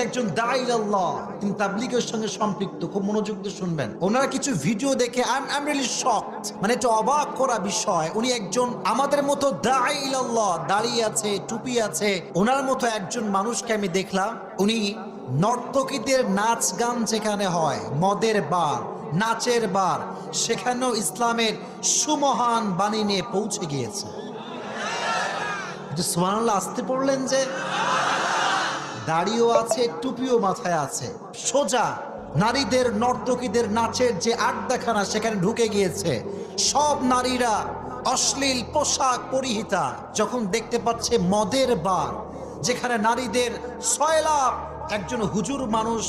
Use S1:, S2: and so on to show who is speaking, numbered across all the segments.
S1: একজন দাঈ আল্লাহ, তিনি তাবলীগের সঙ্গে সম্পৃক্ত। খুব মনোযোগ দিয়ে শুনবেন। ওনার কিছু ভিডিও দেখে আই এম রিয়েলি শকড, মানে একটা অবাক করা বিষয়। উনি একজন আমাদের মতো দাঈ আল্লাহ, দাঁড়িয়ে আছে, টুপি আছে, ওনার মতো একজন মানুষকে আমি দেখলাম। উনি নর্তকীদের নাচ গান যেখানে হয়, মদের বার, নাচের বার, সেখানেও ইসলামের সুমহান বাণী নিয়ে পৌঁছে গিয়েছে। সুবহানাল্লাহ আসতে পড়লেন যে, দাড়িও আছে, টুপিও মাথায় আছে, সোজা নারীদের নর্তকীদের নাচের যে আড্ডাখানা সেখানে ঢুকে গিয়েছে। সব নারীরা অশ্লীল পোশাক পরিহিতা, যখন দেখতে পাচ্ছে মদের বার যেখানে নারীদের সয়লাভ, একজন হুজুর মানুষ,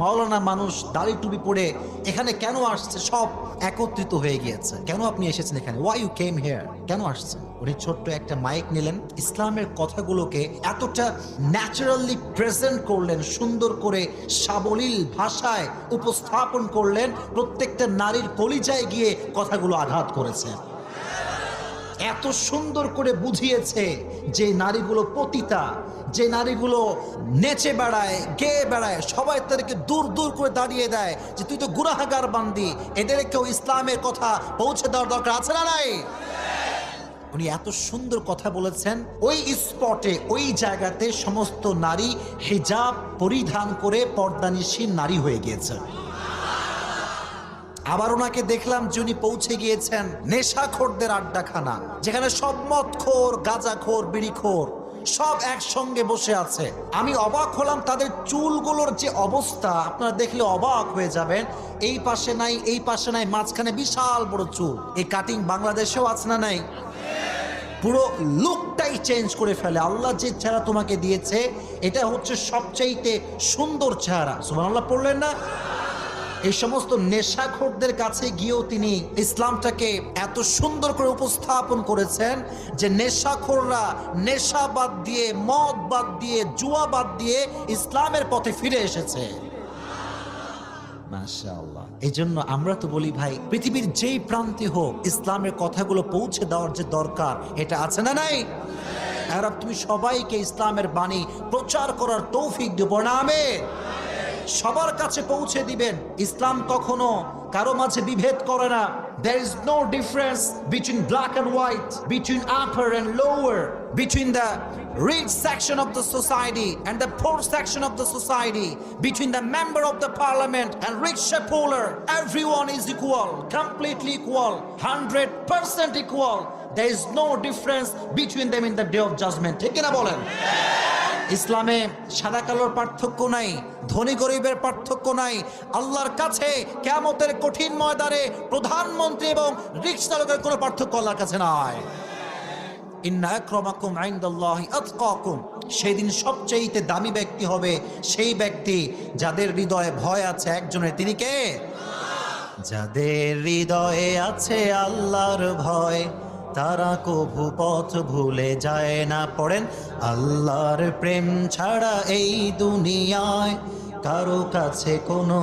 S1: মাওলানা মানুষ দাড়ি টুপি পরে এখানে কেন আসছে, সব একত্রিত হয়ে গিয়েছে। কেন আপনি এসেছেন এখানে? Why you came here? কেন আসছেন? উনি ছোট্ট একটা মাইক নিলেন, ইসলামের কথাগুলোকে এতটা ন্যাচারালি প্রেজেন্ট করলেন, সুন্দর করে সাবলীল ভাষায় উপস্থাপন করলেন, প্রত্যেকটা নারীর কলিজায় গিয়ে কথাগুলো আঘাত করেছে। এত সুন্দর করে বুঝিয়েছে যে নারীগুলো পতিতা, যে নারীগুলো নেচে বেড়ায়, গেয়ে বেড়ায়, সবাই তাদেরকে দূর দূর করে দাঁড়িয়ে দেয় যে তুই তো গুনাহগার বান্দি, এদেরকেও ইসলামের কথা পৌঁছে দেওয়ার দরকার আছে না নাই? উনি এত সুন্দর কথা বলেছেন। ওই স্পটে, ওই জায়গাতে সমস্ত নারী হিজাব পরিধান করে পর্দানিশীন নারী হয়ে গিয়েছে। আবার ওনাকে দেখলাম যে উনি পৌঁছে গিয়েছেন নেশাখোরদের আড্ডাখানা, যেখানে সব মদখোর, গাঁজাখোর, বিড়িখোর সব একসঙ্গে বসে আছে। আমি অবাক হলাম, তাদের চুলগুলোর যে অবস্থা আপনারা দেখলে অবাক হয়ে যাবেন। এই পাশে নাই, এই পাশে নাই, মাঝখানে বিশাল বড় চুল। এই কাটিং বাংলাদেশেও আছে না নাই? পুরো লুকটাই চেঞ্জ করে ফেলে। আল্লাহ যে চেহারা তোমাকে দিয়েছে এটা হচ্ছে সবচাইতে সুন্দর চেহারা। সুবহানাল্লাহ পড়লেন না? এই সমস্ত নেশাখোরদের কাছে গিয়েও তিনি ইসলামটাকে এত সুন্দর করে উপস্থাপন করেছেন যে নেশাখোররা নেশা বাদ দিয়ে, মদ বাদ দিয়ে, জুয়া বাদ দিয়ে ইসলামের পথে ফিরে এসেছে। মাশাআল্লাহ। এই জন্য আমরা তো বলি ভাই, পৃথিবীর যেই প্রান্তে হোক ইসলামের কথাগুলো পৌঁছে দেওয়ার যে দরকার, এটা আছে না নাই? আর তুমি সবাইকে ইসলামের বাণী প্রচার করার তৌফিক দিব না? আমিন। সবার কাছে পৌঁছে দিবেন। ইসলাম কখনো কারো মাঝে বিভেদ করে না। There is no difference between black and white, between upper and lower, between the rich section of the society and the poor section of the society, between the member of the parliament and rickshaw puller. Everyone is equal, completely equal, 100% equal. There is no difference between them in the day of judgment. ঠিক কিনা বলেন? ইসলামে সাদা কালোর পার্থক্য নাই, ধনী গরিবের পার্থক্য নাই। আল্লাহর কাছে কিয়ামতের কঠিন ময়দানে প্রধানমন্ত্রী এবং রিকশা চালকের কোনো পার্থক্য আল্লাহর কাছে নাই। ইন্না আকরামাকুম ইনদাল্লাহি আতকাকুম। সেদিন সবচেয়ে দামি ব্যক্তি হবে সেই ব্যক্তি যাদের হৃদয়ে ভয় আছে একজনের। তিনি কে? যাদের হৃদয়ে আছে আল্লাহর ভয়, তারা কভু পথ ভুলে যায় না। পড়েন, আল্লাহর প্রেম ছাড়া এই দুনিয়ায় কারো কাছে কোনো